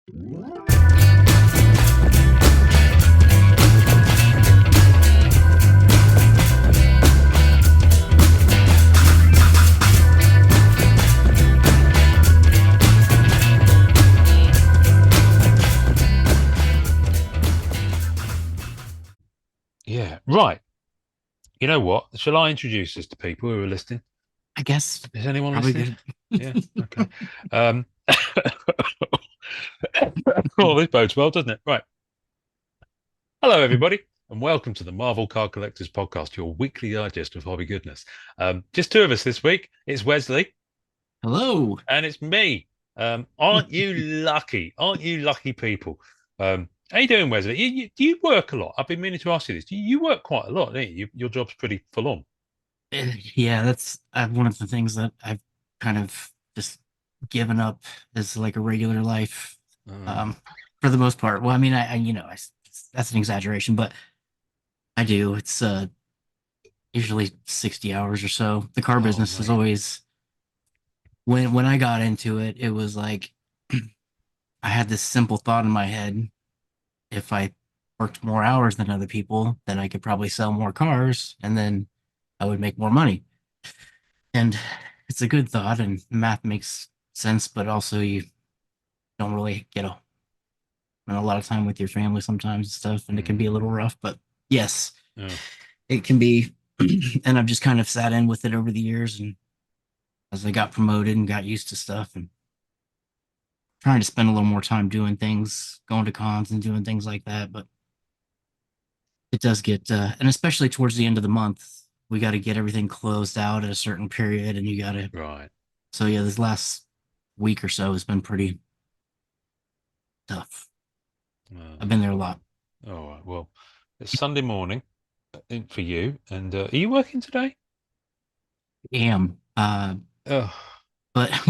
Yeah, right. You know what? Shall I introduce this to people who are listening? I guess Is anyone probably listening? good. Yeah, okay. Um, oh, this bodes well, doesn't it? Right. Hello, everybody, and welcome to the Marvel Card Collectors Podcast, your weekly digest of hobby goodness. Just two of us this week. It's Wesley Hello. and it's me. Aren't you lucky? Aren't you lucky people? How you doing, Wesley? Do you work a lot? I've been meaning to ask you this. You work quite a lot, don't you? Your job's pretty full on. Yeah, that's one of the things that I've kind of just given up as like a regular life, Oh, um, for the most part. Well, I mean, that's an exaggeration, but I do. It's usually 60 hours or so. The car oh, business is mate. always when I got into it, it was like I had this simple thought in my head. If I worked more hours than other people, then I could probably sell more cars and then I would make more money. And it's a good thought, and math makes sense, but also you don't really get a lot of time with your family sometimes and stuff, and it can be a Mm, little rough. But yes, oh, it can be. And I've just kind of sat in with it over the years, and as I got promoted and got used to stuff, and trying to spend a little more time doing things, going to cons and doing things like that. But it does get, and especially towards the end of the month, we got to get everything closed out at a certain period, and you got to. right. So yeah, this last week or so has been pretty tough. I've been there a lot. All right. Well, it's Sunday morning for you, and are you working today? Am. Oh, But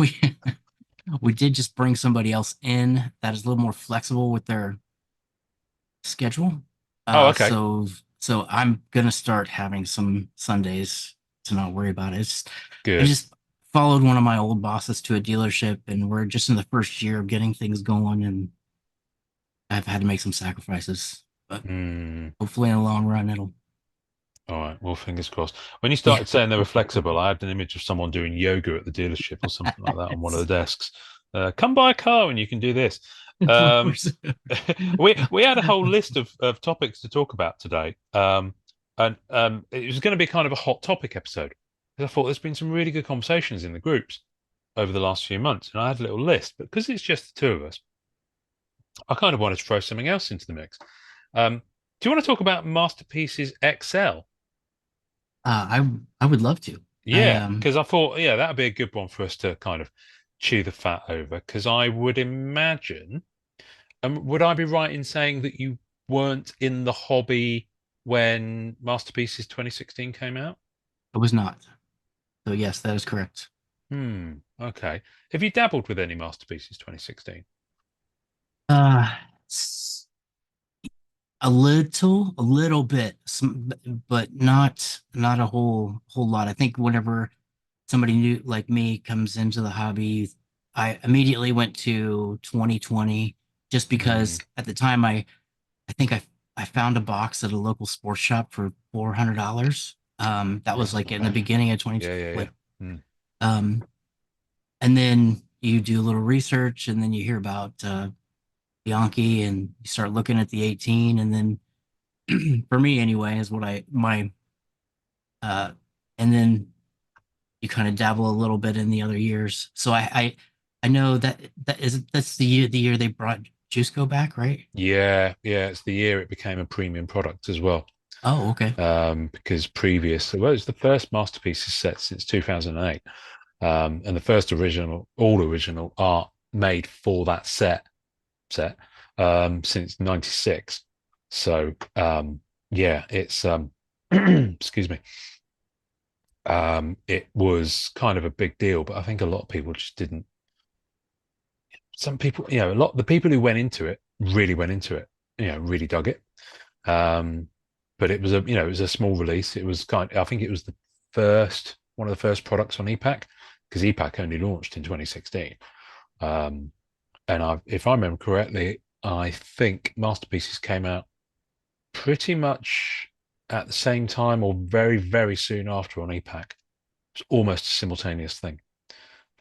we did just bring somebody else in that is a little more flexible with their schedule. oh, Uh, okay. so so I'm gonna start having some Sundays to not worry about it. I Good. just followed one of my old bosses to a dealership, and we're just in the first year of getting things going, and I've had to make some sacrifices. But Mm, hopefully, in the long run, it'll. all right. Well, fingers crossed. When you Yeah. started saying they were flexible, I had an image of someone doing yoga at the dealership or something like that on one of the desks. Come buy a car and you can do this. Um, we had a whole list of topics to talk about today, and it was going to be kind of a hot topic episode. Because I thought there's been some really good conversations in the groups over the last few months, and I had a little list. But because it's just the two of us, I kind of wanted to throw something else into the mix. Do you want to talk about Masterpieces XL? I would love to. I Yeah, because I thought, yeah, that'd be a good one for us to kind of chew the fat over. Because I would imagine, would I be right in saying that you weren't in the hobby when Masterpieces 2016 came out? was not. So yes, that is correct. Okay. Have you dabbled with any Masterpieces 2016? Uh, a little bit, but not a whole lot. I think whenever somebody new like me comes into the hobby, I immediately went to 2020 just Hmm. because at the time I think I found a box at a local sports shop for $400. That Oh, was that's like not in the bad. beginning of 20 Yeah, yeah, yeah. like Mm. um and then you do a little research and then you hear about Bianchi and you start looking at the 18 and then for me anyway is what I my uh and then you kind of dabble a little bit in the other years. So I know that's the year they brought Jusko back, right? Yeah, yeah. It's the year it became a premium product as well. Oh, okay. Because previous, well, it's the first Masterpieces set since 2008. And the first original, all original art made for that set since '96. So yeah, it's excuse me. It was kind of a big deal, but I think a lot of people just didn't. Some people, a lot the people who went into it really went into it, really dug it. Um, but it was it was a small release. It was I think it was the first one of the first products on EPAC because EPAC only launched in 2016. Um, And if I remember correctly, I think Masterpieces came out pretty much at the same time or very, very soon after on EPAC. It's almost a simultaneous thing,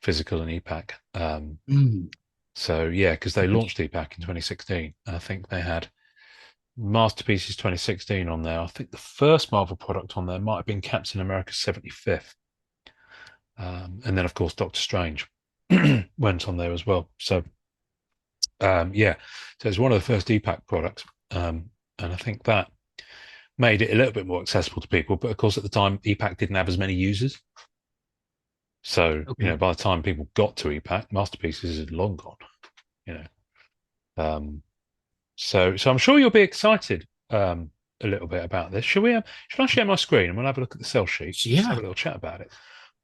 physical and EPAC. Mm. So yeah, because they launched EPAC in 2016. I think they had Masterpieces 2016 on there. I think the first Marvel product on there might have been Captain America 75th. And then, of course, Doctor Strange went on there as well. So, yeah, so it's one of the first EPAC products. And I think that made it a little bit more accessible to people. But of course, at the time, EPAC didn't have as many users. So, Okay. by the time people got to EPAC, Masterpieces is long gone, you know. So I'm sure you'll be excited a little bit about this. Should I share my screen and we'll have a look at the sell sheet? Just have Yeah. a little chat about it.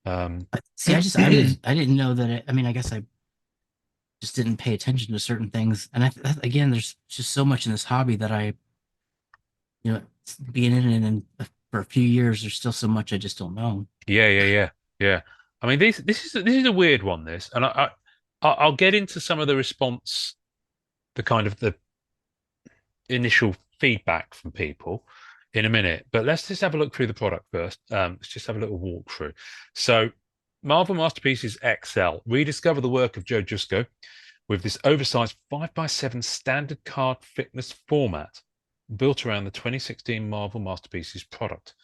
Um, See, I didn't know that I mean, I guess I just didn't pay attention to certain things. And again, there's just so much in this hobby that being in it and for a few years, there's still so much I just don't know. yeah. I mean, this is a weird one. This, and I'll get into some of the response, the kind of the initial feedback from people in a minute. But let's just have a look through the product first. Let's just have a little walkthrough. So, Marvel Masterpieces XL rediscover the work of Joe Jusko with this oversized 5x7 standard card thickness format built around the 2016 Marvel Masterpieces product,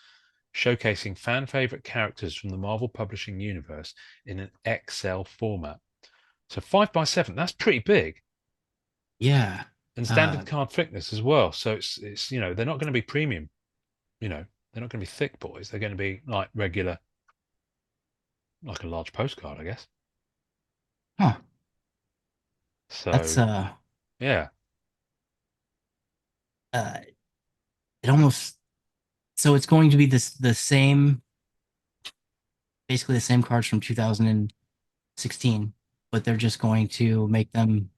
showcasing fan favorite characters from the Marvel publishing universe in an XL format. So 5x7, that's pretty big. Yeah. And Uh, standard card thickness as well. So it's they're not going to be premium, they're not going to be thick boys. They're going to be like regular, like a large postcard, I guess. huh. That's So yeah, uh it almost so it's going to be the same basically the same cards from 2016, but they're just going to make them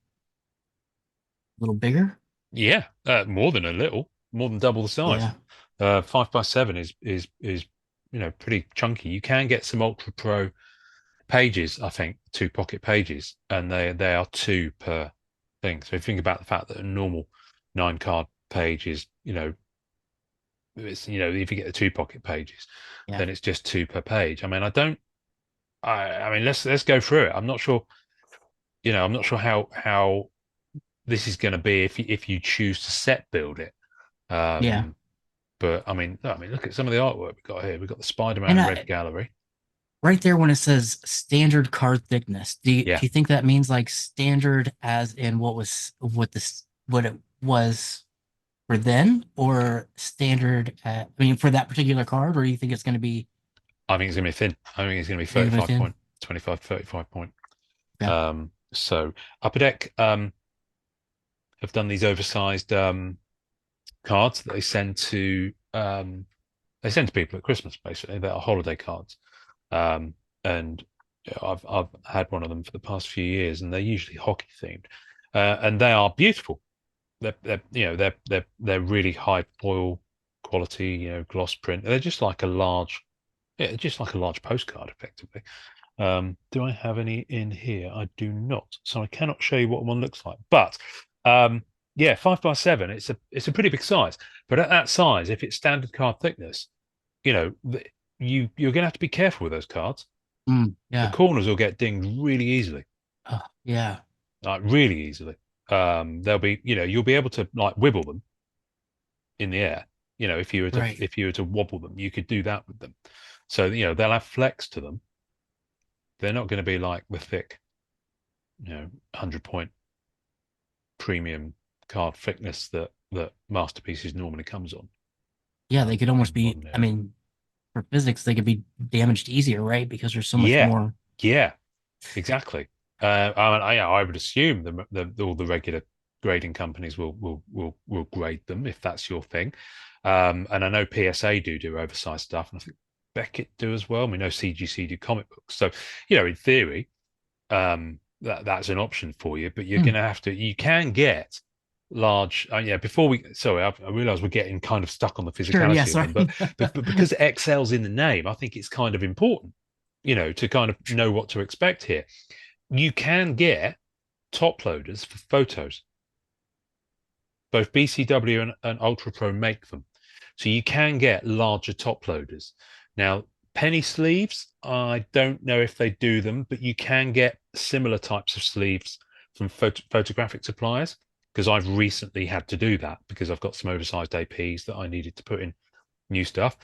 a little bigger. yeah, more than a little, more than double the size. Yeah. 5x7 is pretty chunky. You can get some Ultra Pro pages, I think, two pocket pages, and they are two per thing. So if you think about the fact that a normal 9 card page is, it's if you get the two pocket pages, Yeah. then it's just two per page. I mean, I mean, let's go through it. I'm not sure how this is going to be if you choose to set build it. Yeah. Um, but I mean, look at some of the artwork we've got here. We've got the And Spider-Man Red Gallery. right there when it says standard card thickness, do Yeah, you think that means like standard as in what it was for then, or standard for that particular card, or do you think it's going to be I think it's going to be thin. I think it's going to be really 35 thin? point, 25, 35 point. Yeah. So Upper Deck have done these oversized cards that they send to people at Christmas, basically. They're holiday cards. And I've had one of them for the past few years, and they're usually hockey themed, and they are beautiful. They're really high foil quality, gloss print. They're just like just like a large postcard, effectively. Do I have any in here? I do not, so I cannot show you what one looks like. But yeah, 5x7. It's a pretty big size. But at that size, if it's standard card thickness, you know, you're going to have to be careful with those cards. The Yeah. corners will get dinged really easily, Yeah. like really easily. They'll be, you'll be able to like wibble them in the air. Right. If you were to wobble them, you could do that with them. So they'll have flex to them. They're not going to be like the thick, 100 point premium card thickness that Masterpieces normally comes on Yeah, they could almost in the be. modern I era. mean, for physics, they could be damaged easier, right? Because there's so much Yeah, more. yeah, exactly. I would assume all the regular grading companies will grade them if that's your thing. And I know PSA do oversized stuff, and I think Beckett do as well. We know CGC do comic books, so in theory, that's an option for you. But you're Hmm. going to have to. You can get large. Yeah. Before we, sorry, I realize we're getting kind of stuck on the Sure. Yeah. physicality of them, Sorry. but because XL's in the name, I think it's kind of important, to kind of know what to expect here. You can get top loaders for photos. Both BCW and Ultra Pro make them. So you can get larger top loaders. Now, penny sleeves, I don't know if they do them, but you can get similar types of sleeves from photographic suppliers, because I've recently had to do that because I've got some oversized APs that I needed to put in new stuff.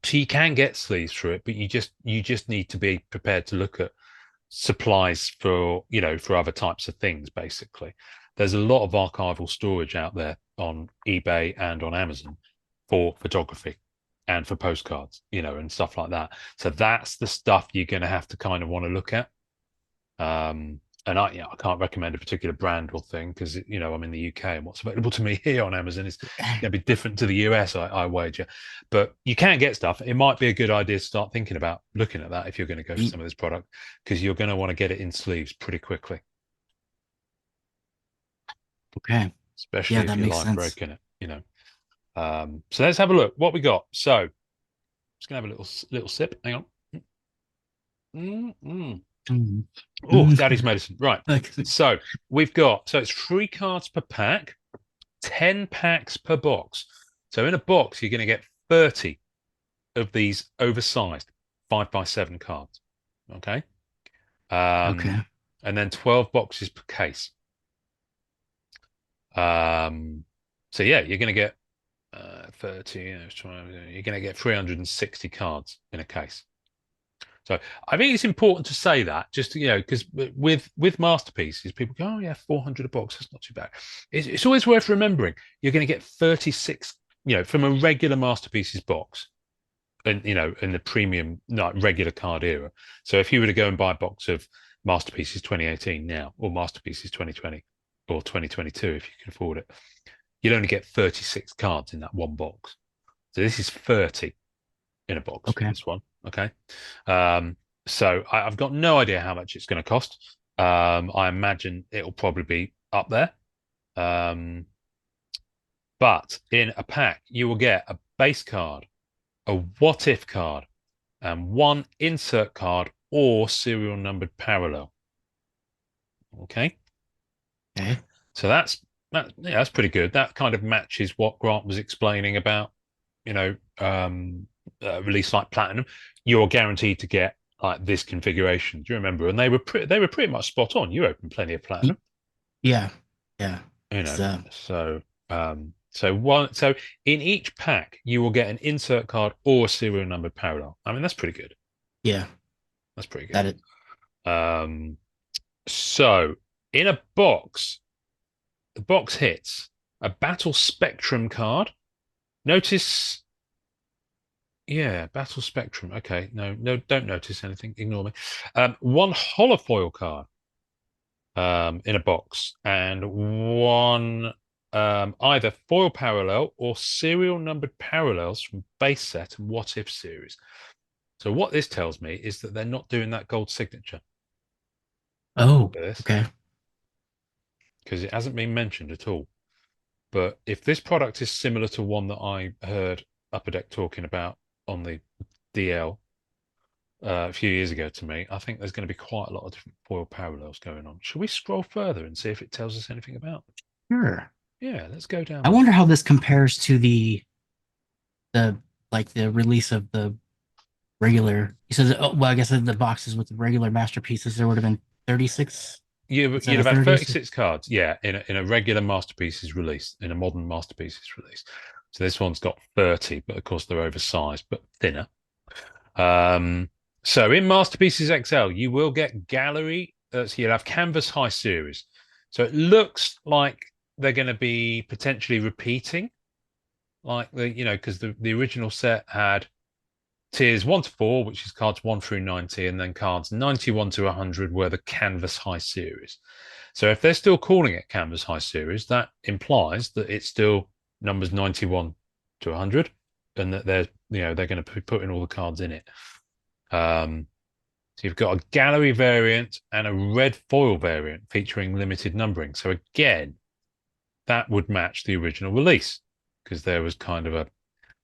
So you can get sleeves for it, but you just need to be prepared to look at supplies for, for other types of things. Basically, there's a lot of archival storage out there on eBay and on Amazon for photography and for postcards, and stuff like that. So that's the stuff you're going to have to kind of want to look at. And I can't recommend a particular brand or thing because I'm in the UK, and what's available to me here on Amazon is going to be different to the US, I wager. But you can get stuff. It might be a good idea to start thinking about looking at that if you're going to go for some of this product, because you're going to want to get it in sleeves pretty quickly. Okay. Especially Yeah, if that you makes like sense. breaking it. So let's have a look what we got. So just gonna have a little sip. Hang on. Mm-mm. Mm. Oh, daddy's medicine. Right. Okay. So it's 3 cards per pack, 10 packs per box. So in a box, you're going to get 30 of these oversized 5x7 cards. Okay. Okay. And then 12 boxes per case. So yeah, you're going to get 30, you're going to get 360 cards in a case. So I think it's important to say that, just because with masterpieces, people go, "Oh yeah, 400 a box. That's not too bad." It's always worth remembering you're going to get 36, from a regular masterpieces box, and in the premium, like regular card era. So if you were to go and buy a box of masterpieces 2018 now, or masterpieces 2020, or 2022, if you can afford it, you'd only get 36 cards in that one box. So this is 30 in a box for Okay. this one. Okay. So I've got no idea how much it's going to cost. I imagine it'll probably be up there. But in a pack, you will get a base card, a what if card, and one insert card or serial numbered parallel. Okay. Okay. So that's pretty good. That kind of matches what Grant was explaining about, release like Platinum. You're guaranteed to get like this configuration. Do you remember? And they were pretty much spot on. You opened plenty of Y- Platinum, Yeah. Yeah. you It's know. So in each pack you will get an insert card or a serial numbered parallel. I mean, that's pretty good. yeah, That's pretty that good. it Um, so in a box, the box hits a Battle Spectrum card. Notice, yeah, Battle Spectrum. Okay, no, no, don't notice anything. Ignore me. One holofoil card in a box, and one either foil parallel or serial numbered parallels from base set and what if series. So what this tells me is that they're not doing that gold signature oh, for this, okay. because it hasn't been mentioned at all. But if this product is similar to one that I heard Upper Deck talking about on the DL a few years ago to me, I think there's going to be quite a lot of different foil parallels going on. Should we scroll further and see if it tells us anything about them? Sure. Yeah, let's go down I there. wonder how this compares to the like the release of the regular. He says, oh, well, I guess in the boxes with the regular masterpieces, there would have been 36 You'd instead have of had 30. 36 cards, yeah, in a regular masterpieces release, in a modern masterpieces release. So this one's got 30, but of course they're oversized, but thinner. Um, so in Masterpieces XL, you will get gallery. So you'll have Canvas High Series. So it looks like they're going to be potentially repeating, like because the original set had tiers 1 to 4, which is cards 1 through 90, and then cards 91 to 100 were the Canvas High Series. So if they're still calling it Canvas High Series, that implies that it's still numbers 91 to 100, and that they're going to be putting all the cards in it. So you've got a gallery variant and a red foil variant featuring limited numbering. So again, that would match the original release, because there was kind of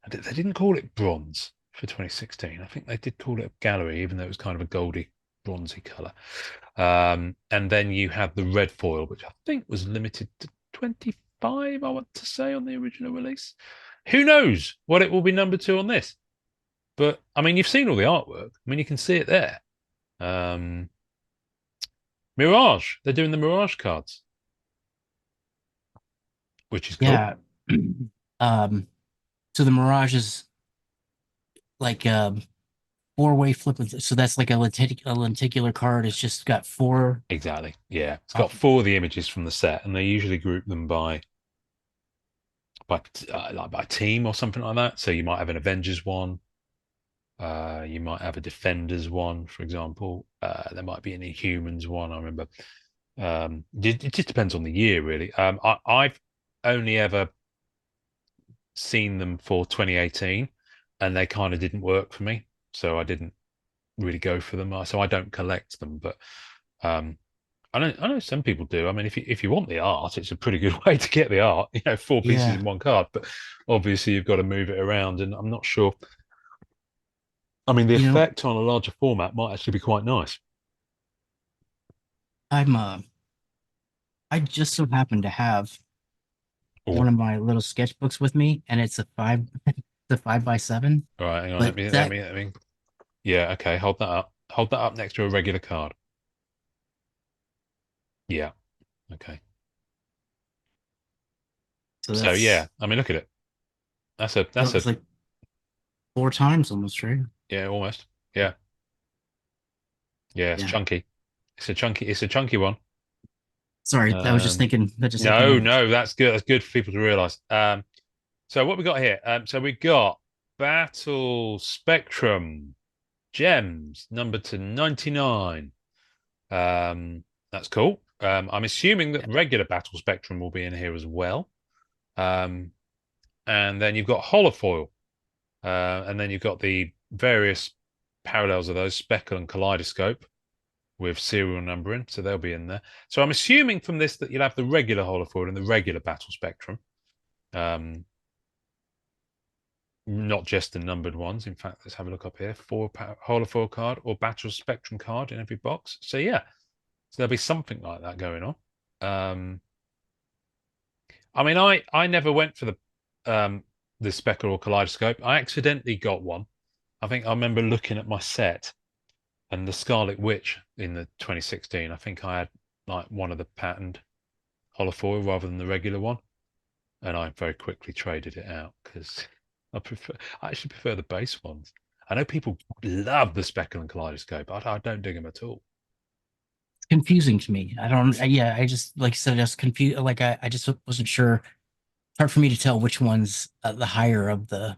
they didn't call it bronze for 2016. I think they did call it a gallery, even though it was kind of a goldy, bronzy color. And then you have the red foil, which I think was limited to 25, I want to say, on the original release. Who knows what it will be number two on this? But I mean, you've seen all the artwork. I mean, you can see it there. Um, Mirage, they're doing the Mirage cards, which is cool. Yeah. um, so the Mirage is like four-way flip. So that's like a lenticular card. It's just got four. Exactly. Yeah, it's Uh, got four of the images from the set, and they usually group them by like by team or something like that. So you might have an Avengers one, you might have a Defenders one, for example. There might be an Inhumans one. I remember. It just depends on the year, really. I've only ever seen them for 2018, and they kind of didn't work for me, so I didn't really go for them. So I don't collect them, but um, I know some people do. I mean, if you want the art, it's a pretty good way to get the art. Four pieces yeah. in one card, but obviously you've got to move it around, and I'm not sure. I mean, the You know, effect on a larger format might actually be quite nice. I'm I just so happen to have Oh, one of my little sketchbooks with me, and it's a five, the 5x7. all right, hang on. Let But me, let that me, let me. Yeah, okay. Hold that up. Hold that up next to a regular card. Yeah, okay. so So that's yeah, I mean, look at it. That's a so that's a it's like four times almost, right? yeah, almost. Yeah, yeah. It's Yeah. chunky. It's a chunky one. Sorry, I was just Um, thinking that just hit me no, of no, that's good. That's good for people to realize. So what we got here? So we got Battle Spectrum Gems number to 99. That's cool. I'm assuming that yeah. regular Battle Spectrum will be in here as well. Um, and then you've got holofoil, and then you've got the various parallels of those, speckle and kaleidoscope with serial numbering, so they'll be in there. So I'm assuming from this that you'll have the regular holofoil and the regular Battle Spectrum. Um, not just the numbered ones. In fact, let's have a look up here. Four holofoil card or Battle Spectrum card in every box. So yeah, so there'll be something like that going on. Um, I mean, I never went for the speckle or kaleidoscope. I accidentally got one. I think I remember looking at my set and the Scarlet Witch in the 2016. I think I had like one of the patterned holofoil rather than the regular one, and I very quickly traded it out because I actually prefer the base ones. I know people love the speckle and kaleidoscope. I don't dig them at all. Confusing to me. I don't. Yeah, I just like I said, I was confused. Like I just wasn't sure. Hard for me to tell which one's the higher of the.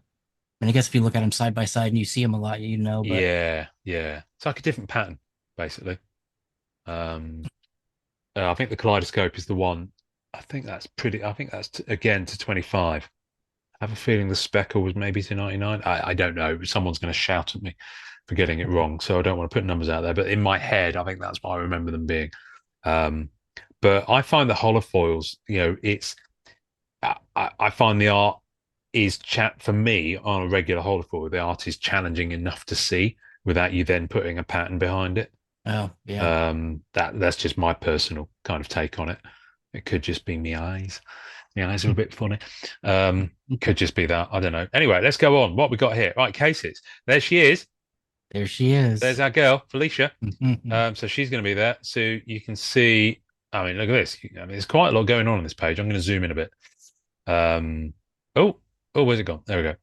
And I guess if you look at them side by side and you see them a lot, you know. But Yeah, yeah. It's like a different pattern, basically. Um, I think the kaleidoscope is the one. I think that's pretty. I think that's again to 25. I have a feeling the speckle was maybe to 99. I don't know. Someone's going to shout at me for getting it wrong, so I don't want to put numbers out there. But in my head, I think that's what I remember them being. Um, but I find the holofoils, it's I find the art is chat for me on a regular holofoil. The art is challenging enough to see without you then putting a pattern behind it. oh yeah, That's just my personal kind of take on it. It could just be me eyes. My eyes are a bit funny. Could just be that. I don't know. Anyway, let's go on. What we got here? Right, cases. There she is. there she There's is. our girl, Felicia. So she's going to be there. So you can see. I mean, look at this. I mean, there's quite a lot going on this page. I'm going to zoom in a bit. Um, oh, where's it gone? There we go.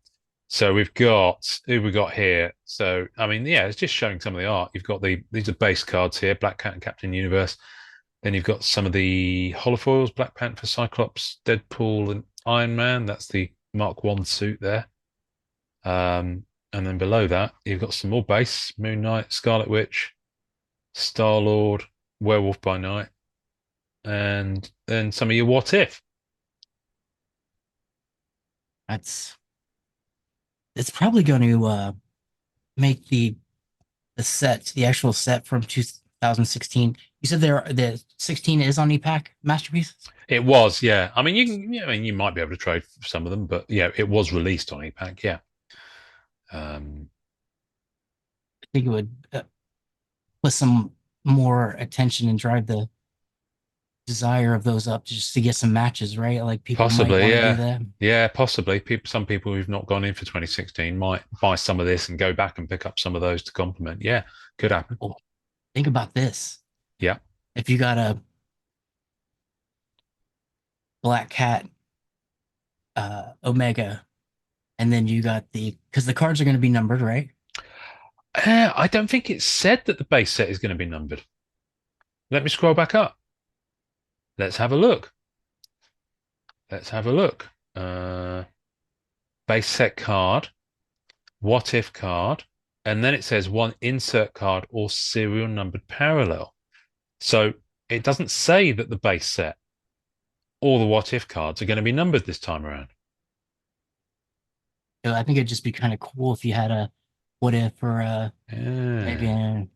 So we've got who we got here. So I mean, yeah, it's just showing some of the art. You've got these are base cards here: Black Cat and Captain Universe. Then you've got some of the holofoils: Black Panther, Cyclops, Deadpool, and Iron Man. That's the Mark One suit there. And then below that, you've got some more base: Moon Knight, Scarlet Witch, Star Lord, Werewolf by Night, and then some of your What If. That's it's probably going to make the actual set from 2016. You said the 16 is on EPAC masterpieces. It was, yeah. I mean, I mean, you might be able to trade some of them, but yeah, it was released on EPAC, yeah. Um, I think it would with some. more attention and drive the desire of those up just to get some matches, right? Like people might Possibly, want to do yeah. that. Yeah, possibly. Some people who've not gone in for 2016 might buy some of this and go back and pick up some of those to complement. Yeah, could happen. Well, think about this. Yeah. If you got a Black Cat Omega, and then you got because the cards are going to be numbered, right? I don't think it said that the base set is going to be numbered. Let me scroll back up. Let's have a look. Let's have a look. Base set card, what if card, and then it says one insert card or serial numbered parallel. So it doesn't say that the base set or the what if cards are going to be numbered this time around. So I think it'd just be kind of cool if you had a what if or maybe Yeah. a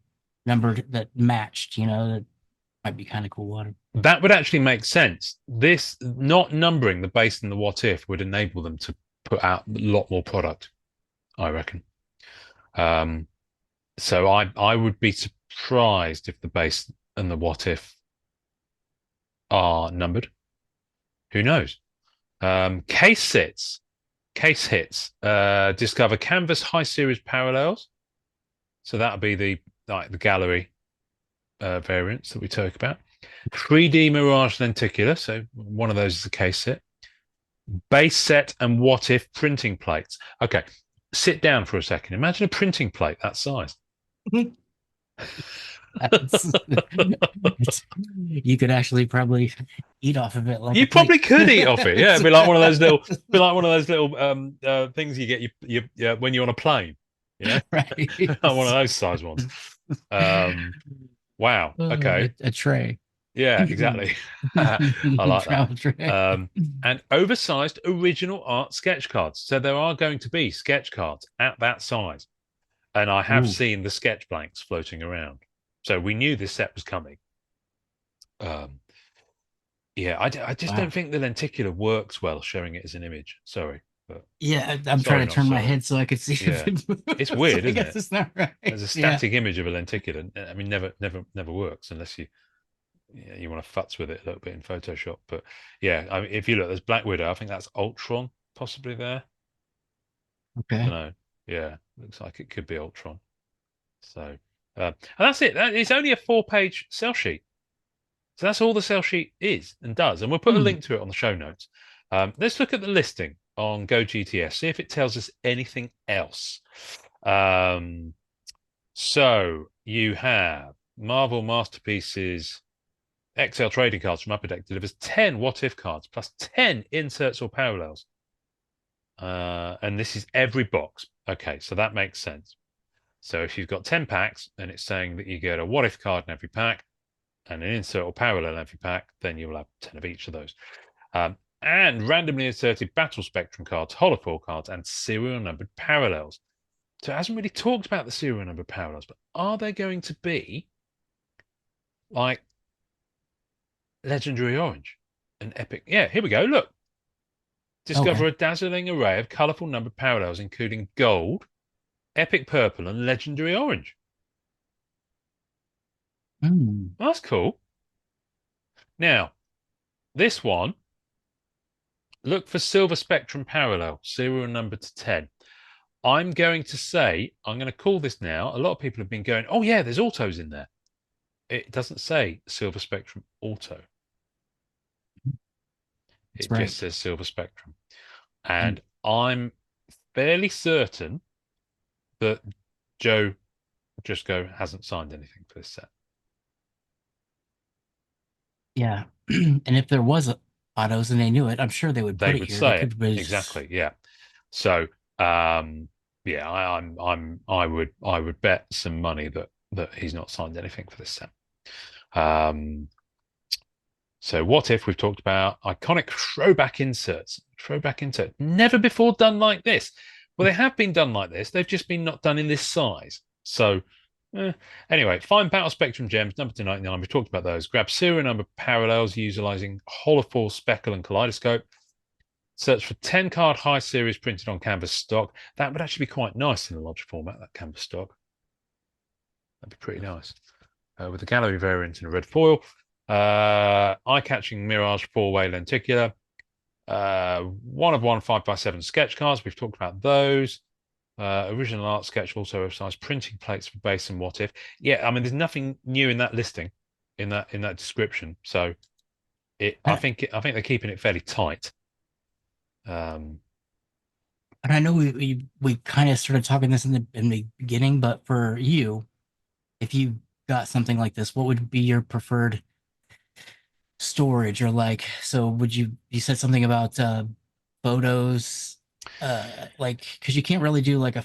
number that matched, that might be kind of cool. That would actually make sense. This not numbering the base and the what if would enable them to put out a lot more product, I reckon. So I would be surprised if the base and the what if are numbered. Who knows? Case hits. Discover canvas high series parallels. So that would be the gallery variants that we talk about. 3D Mirage Lenticular, so one of those is a case set. Base set and what if printing plates. Okay, sit down for a second. Imagine a printing plate that size. You could actually probably eat off of it like a You plate. probably could eat off it. Yeah, it'd be like one of those little, things you get when you're on a plane. Yeah, Right. one of those size ones. Wow. Okay. A tray. Yeah, exactly. I like that. Travel tray. And oversized original art sketch cards. So there are going to be sketch cards at that size. And I have Ooh. seen the sketch blanks floating around. So we knew this set was coming. Yeah, I just Wow. don't think the lenticular works well showing it as an image. Sorry. But Yeah, I'm sorry, trying to not turn my sorry. head so I could see if Yeah. it moves. It's weird, I isn't guess it? it's not right. There's a Yeah. static image of a lenticular. I mean, never works unless you want to futz with it a little bit in Photoshop. But yeah, I mean, if you look, there's Black Widow. I think that's Ultron possibly there. I don't Okay. know. Yeah, looks like it could be Ultron. So, and that's it. It's only a 4-page sell sheet. So that's all the sell sheet is and does. And we'll put a Hmm. link to it on the show notes. Let's look at the listing on Go GTS, see if it tells us anything else. So you have Marvel Masterpieces XL trading cards from Upper Deck delivers 10 what if cards plus 10 inserts or parallels. And this is every box. Okay, so that makes sense. So if you've got 10 packs and it's saying that you get a what if card in every pack and an insert or parallel in every pack, then you will have 10 of each of those. And randomly inserted battle spectrum cards, holofoil cards, and serial numbered parallels. So it hasn't really talked about the serial numbered parallels, but are there going to be like Legendary Orange and Epic? Yeah, here we go. Look. Discover Okay. a dazzling array of colourful numbered parallels, including gold, epic purple, and legendary orange. Hmm. That's cool. Now, this one, look for silver spectrum parallel, serial number to 10. I'm going to call this now. A lot of people have been going, oh, yeah, there's autos in there. It doesn't say silver spectrum auto. That's It just right. says silver spectrum. Hmm. And I'm fairly certain that Joe Jusko hasn't signed anything for this set. Yeah. And if there was autos and they knew it, I'm sure they would They put it would here. They say it could be exactly. Yeah. So yeah, I would bet some money that he's not signed anything for this set. So what if we've talked about iconic throwback inserts? Throwback insert, never before done like this. Well, they have been done like this. They've just been not done in this size. So anyway, find battle spectrum gems number 299. We've talked about those. Grab serial number parallels utilizing holofoil, speckle, and kaleidoscope. Search for 10 card high series printed on canvas stock. That would actually be quite nice in a large format, that canvas stock. That'd be pretty nice. with the gallery variant in a red foil. Eye-catching Mirage four-way lenticular. 1 of 1 5x7 sketch cards. We've talked about those. Original art sketch, also oversized printing plates for base and what if. Yeah, I mean, there's nothing new in that listing, in that description. So I And, think they're keeping it fairly tight. and I know we kind of started talking this in the beginning, but for you, if you got something like this, what would be your preferred storage? Or like, so would you said something about photos, like, because you can't really do like a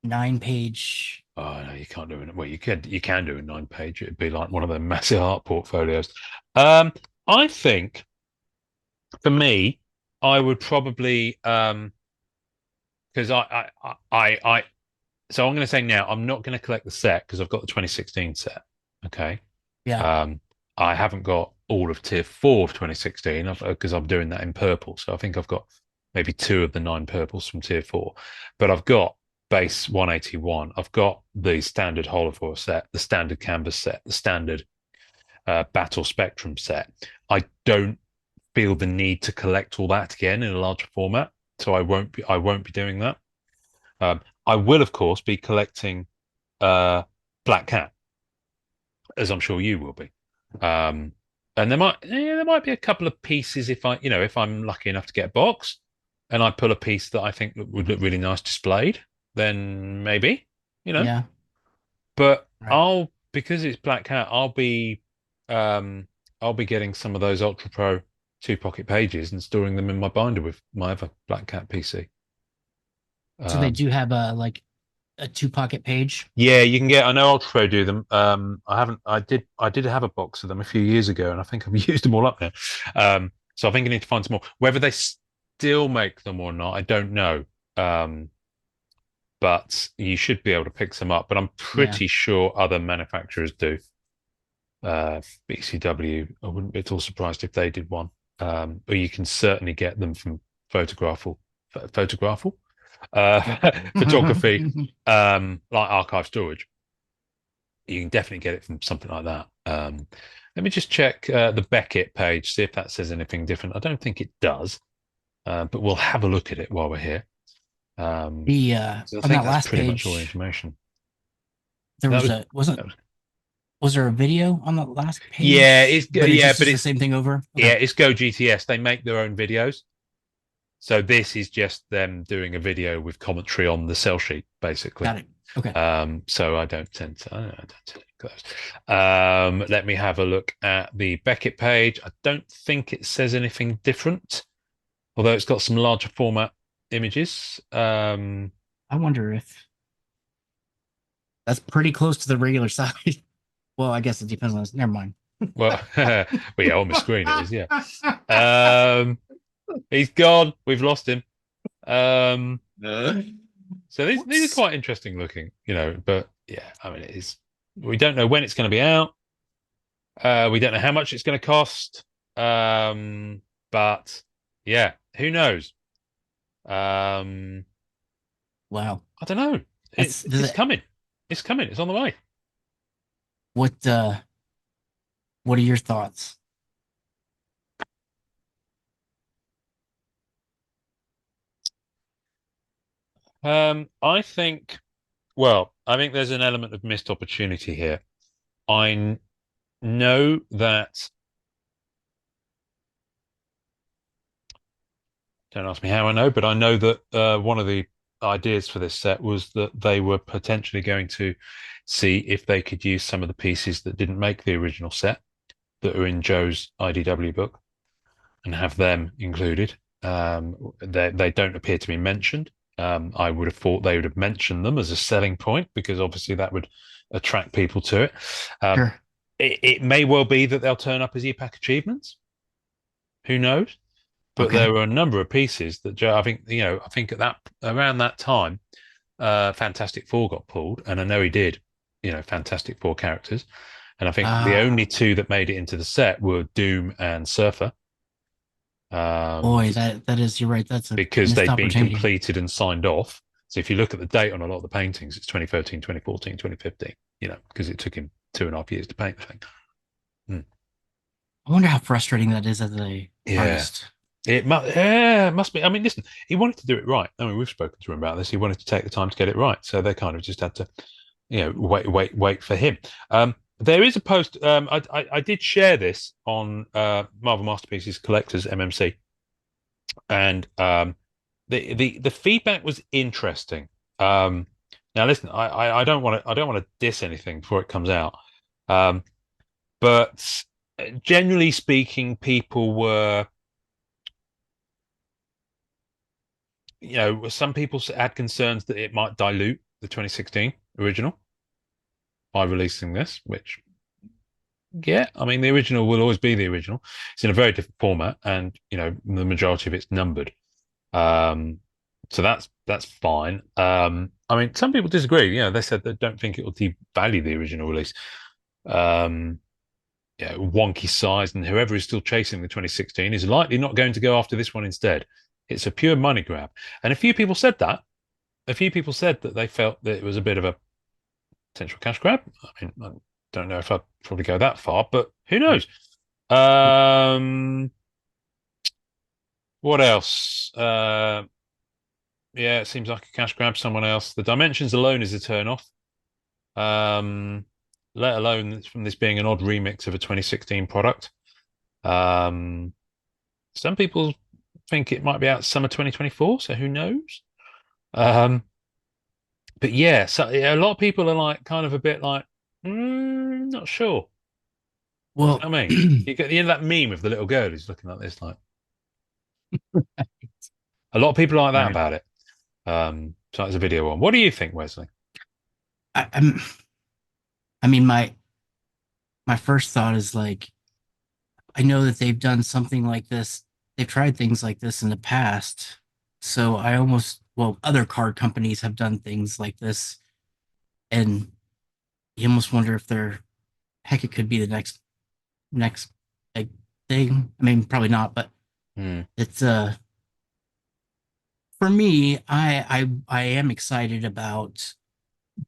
9 page. Oh no, you can't do it. Well, you can do a 9 page. It'd be like one of the massive art portfolios. I think for me, I would probably because I so I'm going to say now I'm not going to collect the set because I've got the 2016 set. Okay. Yeah, Um, I haven't got all of tier 4 of 2016 because I'm doing that in purple. So I think I've got maybe 2 of the 9 purples from tier 4, but I've got base 181. I've got the standard holofoil set, the standard canvas set, the standard battle spectrum set. I don't feel the need to collect all that again in a larger format, so I won't be doing that. I will, of course, be collecting Black Cat, as I'm sure you will be. Um, and there might be a couple of pieces if I'm lucky enough to get a box, and I pull a piece that I think would look really nice displayed, then maybe, you know. yeah, But right. because it's Black Cat, I'll be getting some of those Ultra Pro 2 pocket pages and storing them in my binder with my other Black Cat PC. So they Um, do have a like a 2 pocket page. Yeah, you can get. I know Ultra Pro do them. I haven't. I did have a box of them a few years ago, and I think I've used them all up now. So I think I need to find some more. Whether they still make them or not, I don't know. Um, but you should be able to pick some up. But I'm Yeah, pretty sure other manufacturers do. BCW, I wouldn't be at all surprised if they did one. Or you can certainly get them from Photographal, Photographal, yep. photography, like archive storage. You can definitely get it from something like that. Let me just check the Beckett page, see if that says anything different. I don't think it does, but we'll have a look at it while we're here. The So I on think that that's last pretty much all the page, information. there That was was, a wasn't that was was there a video on the last yeah, page, but it just but is the same thing over? Okay, it's Go GTS. They make their own videos. So this is just them doing a video with commentary on the sell sheet, basically. got it. Okay. So I don't tend to close. Let me have a look at the Beckett page. I don't think it says anything different, although it's got some larger format images. I wonder if that's pretty close to the regular size. Well, I guess it depends on. Never mind. Well, well, yeah, on my screen it is. Yeah. Um, he's gone. We've lost him. Um, so these are Whoops. quite interesting looking, But yeah, I mean, it is. We don't know when it's going to be out. We don't know how much it's going to cost. But yeah, who knows? Um, Wow. I don't know. That's It's coming. It's coming. It's on the way. what what are your thoughts? I think. Well, I think there's an element of missed opportunity here. I know that. Don't ask me how I know, but I know that one of the ideas for this set was that they were potentially going to see if they could use some of the pieces that didn't make the original set that are in Joe's IDW book and have them included. They don't appear to be mentioned. I would have thought they would have mentioned them as a selling point because obviously that would attract people to it. Um, Sure. it may well be that they'll turn up as EPAC achievements. Who knows? But Okay. there were a number of pieces that Joe, I think at that around that time, Fantastic Four got pulled, and I know he did, Fantastic Four characters, and I think the only Ah, two that made it into the set were Doom and Surfer, boy, that is, you're right. That's a because missed they'd been opportunity. completed and signed off. So if you look at the date on a lot of the paintings, it's 2013, 2014, 2015, because it took him 2.5 years to paint the thing. Hmm. I wonder how frustrating that is as a Yeah. artist. It must be. I mean, listen, he wanted to do it right. I mean, we've spoken to him about this. He wanted to take the time to get it right. So they kind of just had to, wait for him. There is a post. I did share this on Marvel Masterpieces Collectors MMC, and the feedback was interesting. Now, listen, I don't want to diss anything before it comes out, um, but generally speaking, people were, some people had concerns that it might dilute the 2016 original by releasing this, which, yeah, I mean, the original will always be the original. It's in a very different format, and the majority of it's numbered. Um, so that's fine. I mean, some people disagree. They said they don't think it will devalue the original release. Um, Wonky size, and whoever is still chasing the 2016 is likely not going to go after this one instead. It's a pure money grab, and a few people said that. A few people said that they felt that it was a bit of a potential cash grab. I mean, I don't know if I'd probably go that far, but who knows? What else? Yeah, it seems like a cash grab. Someone else. The dimensions alone is a turn off. Let alone from this being an odd remix of a 2016 product. Um, some people think it might be out summer 2024, so who knows? Um, but yeah, so a lot of people are like kind of a bit like, not sure. What does Well, that mean? You get that meme of the little girl who's looking like this, like a lot of people are like that right. about it. So that's a video on. What do you think, Wesley? I'm. I mean, my first thought is like, I know that they've done something like this. They've tried things like this in the past. So I almost, well, other card companies have done things like this, and you almost wonder if they're, heck, it could be the next big thing. I mean, probably not, but Hmm. it's for me, I am excited about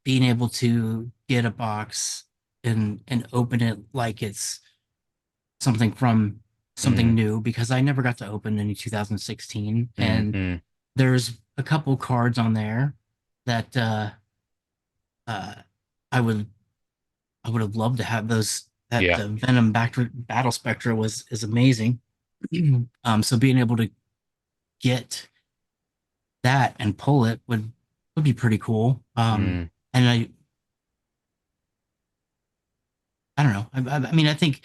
being able to get a box and open it like it's something from Hmm. something new because I never got to open any 2016, Hmm. and Hmm. there's a couple cards on there that uh I would I would have loved to have those. That Yeah. Venom back Battle Spectra was is amazing. So being able to get that and pull it would be pretty cool. Hmm. And I don't know. I mean, I think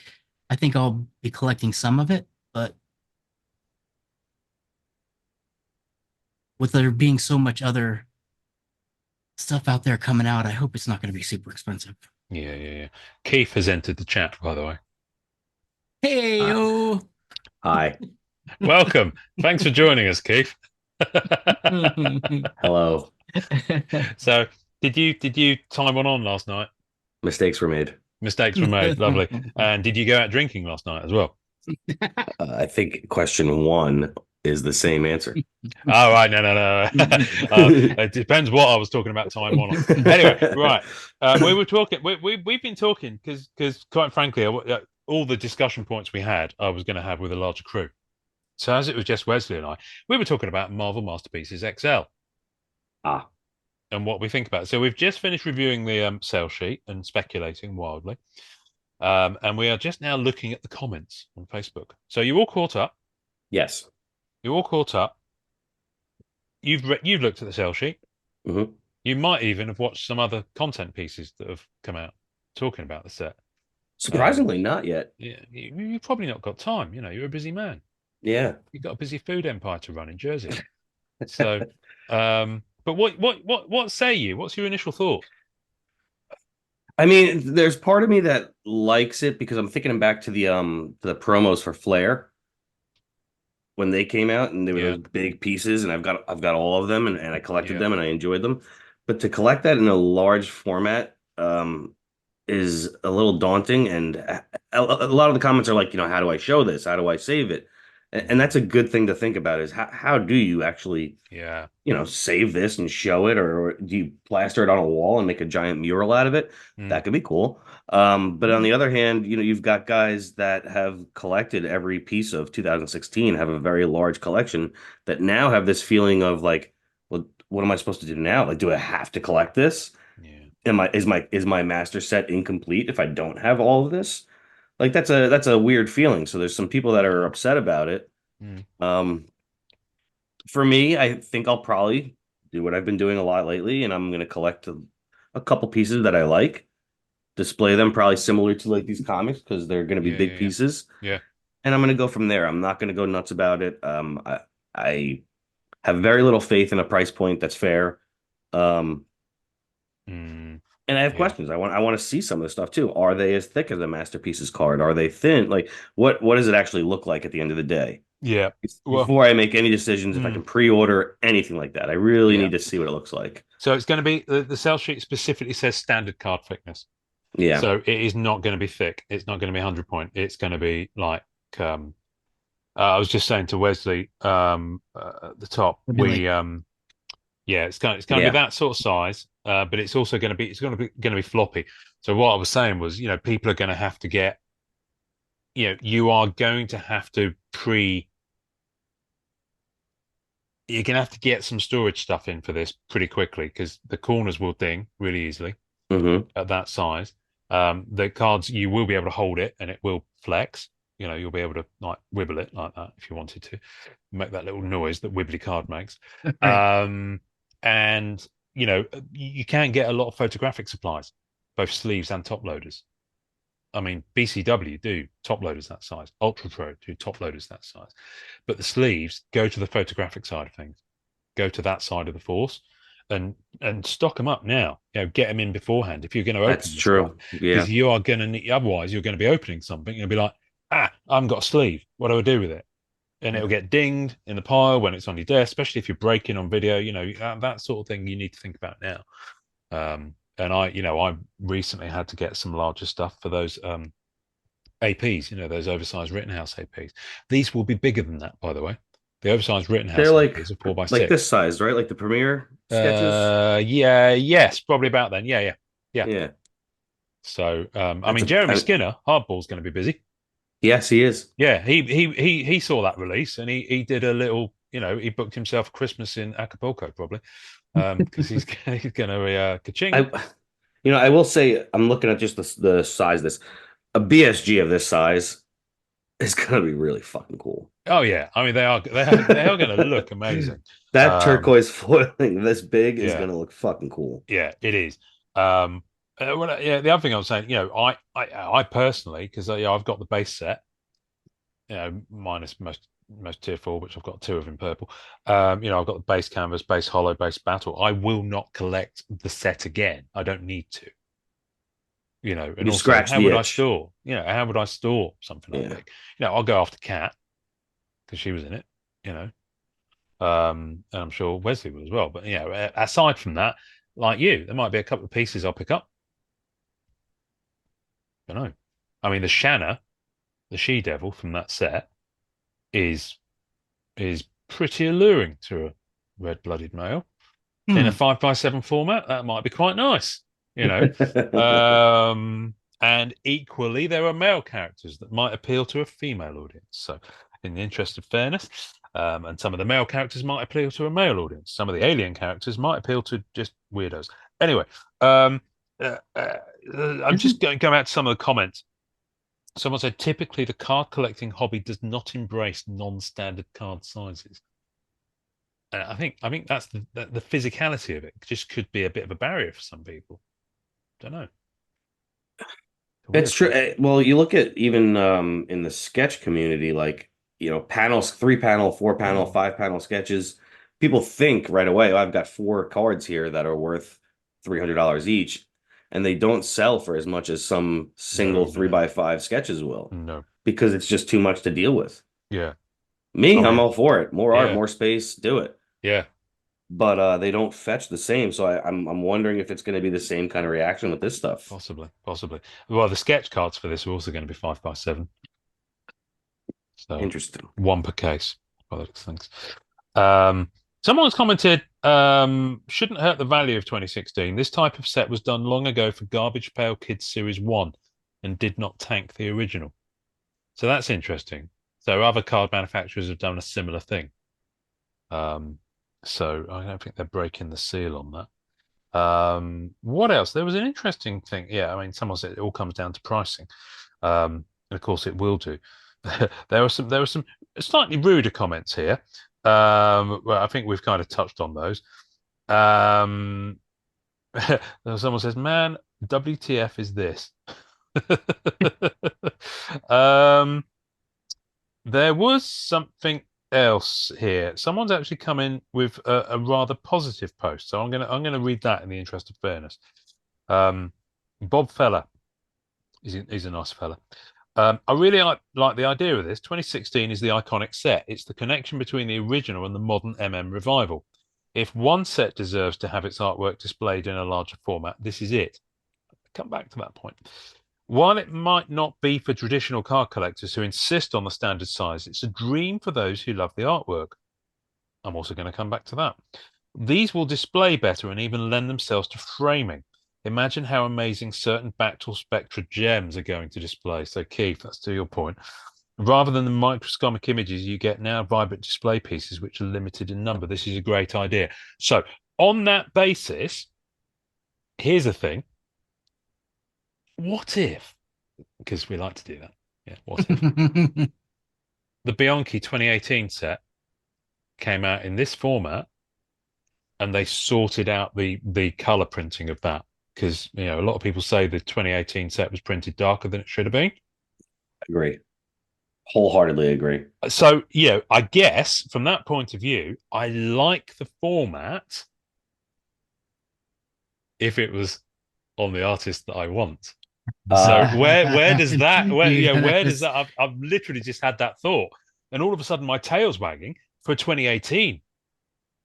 I'll be collecting some of it, but with there being so much other stuff out there coming out, I hope it's not going to be super expensive. Yeah. Yeah. Yeah. Keith has entered the chat, by the way. Hey, Uh, oh. Hi. Welcome. Thanks for joining us, Keith. Hello. So, did you time one on last night? Mistakes were made. Mistakes were made. Lovely. And did you go out drinking last night as well? I think question one is the same answer. Oh, right. No, no, no. It depends what I was talking about time one on. Anyway, right. We were talking, we've been talking because quite frankly, all the discussion points we had, I was going to have with a larger crew. So as it was just Wesley and I, we were talking about Marvel Masterpieces XL Ah, and what we think about it. So we've just finished reviewing the sale sheet and speculating wildly. And we are just now looking at the comments on Facebook. So you're all caught up. yes. You're all caught up. You've looked at the sale sheet. Hmm. You might even have watched some other content pieces that have come out talking about the set. Surprisingly, not yet. Yeah, you've probably not got time. You're a busy man. Yeah. You've got a busy food empire to run in Jersey. So, but what say you? What's your initial thought? I mean, there's part of me that likes it because I'm thinking back to the promos for Flair when they came out and they were Yeah. those big pieces, and I've got all of them and I collected Yeah. them and I enjoyed them. But to collect that in a large format is a little daunting, and a lot of the comments are like, how do I show this? How do I save it? And that's a good thing to think about is how do you actually, Yeah. save this and show it, or do you plaster it on a wall and make a giant mural out of it? Mm. That could be cool. But on the other hand, you've got guys that have collected every piece of 2016, have a very large collection that now have this feeling of like, well, what am I supposed to do now? Like, do I have to collect this? Yeah. Is my master set incomplete if I don't have all of this? Like that's a weird feeling. So there's some people that are upset about it. Mm. Um, for me, I think I'll probably do what I've been doing a lot lately, and I'm gonna collect a couple pieces that I like, display them probably similar to like these comics because they're gonna be Yeah. big Yeah. Yeah. pieces, Yeah. and I'm gonna go from there. I'm not gonna go nuts about it. I have very little faith in a price point that's fair. Um, Mm. and I have Yeah. questions. I want to see some of the stuff too. Are they as thick as a masterpieces card? Are they thin? Like what does it actually look like at the end of the day? Yeah. Well, Before I make any decisions, if I mm. can pre-order anything like that, I really Yeah. need to see what it looks like. So it's going to be the sell sheet specifically says standard card thickness. Yeah. So it is not going to be thick. It's not going to be 100 point. It's going to be like um I was just saying to Wesley at the top, It'd be like, yeah, it's going to be Yeah. that sort of size, but it's also going to be floppy. So what I was saying was, people are going to have to get, you are going to have to you're going to have to get some storage stuff in for this pretty quickly because the corners will ding really easily Hmm. at that size. The cards, you will be able to hold it and it will flex. You'll be able to like wibble it like that if you wanted to make that little noise that wibbly card makes. right. And you can get a lot of photographic supplies, both sleeves and top loaders. I mean, BCW do top loaders that size. Ultra Pro do top loaders that size. But the sleeves go to the photographic side of things, go to that side of the force, and stock them up now. Get them in beforehand if you're going to open That's the stuff, true. because Yeah. you are going to need. Otherwise, you're going to be opening something and you'll be like, I haven't got a sleeve. What do I do with it? And it'll get dinged in the pile when it's on your desk, especially if you're breaking on video. That sort of thing you need to think about now. And I recently had to get some larger stuff for those APs, those oversized Rittenhouse APs. These will be bigger than that, by the way. The oversized They're Rittenhouse like APs are 4 by like 6. this size, right? Like the premiere sketches. Yeah, yes, probably about then. Yeah, yeah, yeah. Yeah. So, I That's mean, a Jeremy I, Skinner, Hardball's going to be busy. yes, he is. Yeah, he saw that release and he did a little, he booked himself Christmas in Acapulco probably, because he's going to ka-ching. I will say I'm looking at just the size of this. A BSG of this size is gonna be really fucking cool. Oh yeah, I mean they are going to look amazing. That Um, turquoise foiling this big is yeah, gonna look fucking cool. yeah, it is. Yeah, the other thing I was saying, I personally, because I've got the base set, minus most tier 4, which I've got 2 of in purple. I've got the base canvas, base hollow, base battle. I will not collect the set again. I don't need to. And You also, scratch how the would I itch. store? How would I store something that Yeah. big? I'll go after Cat because she was in it. You know, and I'm sure Wesley will as well. But aside from that, like there might be a couple of pieces I'll pick up. I don't know. I mean, the Shanna, the she devil from that set, is pretty alluring to a red-blooded male in a Hmm. 5 by 7 format. That might be quite nice, you know. And equally, there are male characters that might appeal to a female audience. So, in the interest of fairness, and some of the male characters might appeal to a male audience. Some of the alien characters might appeal to just weirdos. Anyway, uh, uh, I'm just Isn't going to go out to some of the comments. Someone said typically the card collecting hobby does not embrace non-standard card sizes. I think that's the physicality of it just could be a bit of a barrier for some people. Don't know. It's a It's weird true. one. Well, you look at even in the sketch community, like, panels, 3 panel, 4 panel, 5 panel sketches. People think right away, oh, I've got 4 cards here that are worth $300 each, and they don't sell for as much as some single No, three no, by five sketches will, no. because it's just too much to deal with. Yeah. I Me, I'm mean, all for it. More art, yeah, more space, do it. yeah. But they don't fetch the same, so I'm wondering if it's going to be the same kind of reaction with this stuff. Possibly, possibly. Well, the sketch cards for this are also going to be 5 by 7. So Interesting. one per case by the looks of things. Someone's commented, shouldn't hurt the value of 2016. This type of set was done long ago for Garbage Pail Kids Series 1 and did not tank the original. So that's interesting. So other card manufacturers have done a similar thing. So I don't think they're breaking the seal on that. What else? There was an interesting thing. Yeah, I mean, someone said it all comes down to pricing. And of course it will do. There were some slightly ruder comments here. Well, I think we've kind of touched on those. Someone says, "Man, WTF is this?" There was something else here. Someone's actually come in with a rather positive post, so I'm gonna read that in the interest of fairness. Bob Feller, he's a nice fella. I really like the idea of this. 2016 is the iconic set. It's the connection between the original and the modern MM revival. If one set deserves to have its artwork displayed in a larger format, this is it. I'll come back to that point. While it might not be for traditional card collectors who insist on the standard size, it's a dream for those who love the artwork. I'm also going to come back to that. These will display better and even lend themselves to framing. Imagine how amazing certain Bactal Spectra gems are going to display. So, Keith, that's to your point. Rather than the microscopic images you get now, vibrant display pieces, which are limited in number. This is a great idea. So, on that basis, here's the thing. What if, because we like to do that. Yeah, what if the Bianchi 2018 set came out in this format and they sorted out the color printing of that? Because, you know, a lot of people say the 2018 set was printed darker than it should have been. Agree. Wholeheartedly agree. So, you know, I guess from that point of view, I like the format if it was on the artist that I want. So where does that where does that I've literally just had that thought, and all of a sudden my tail's wagging for 2018.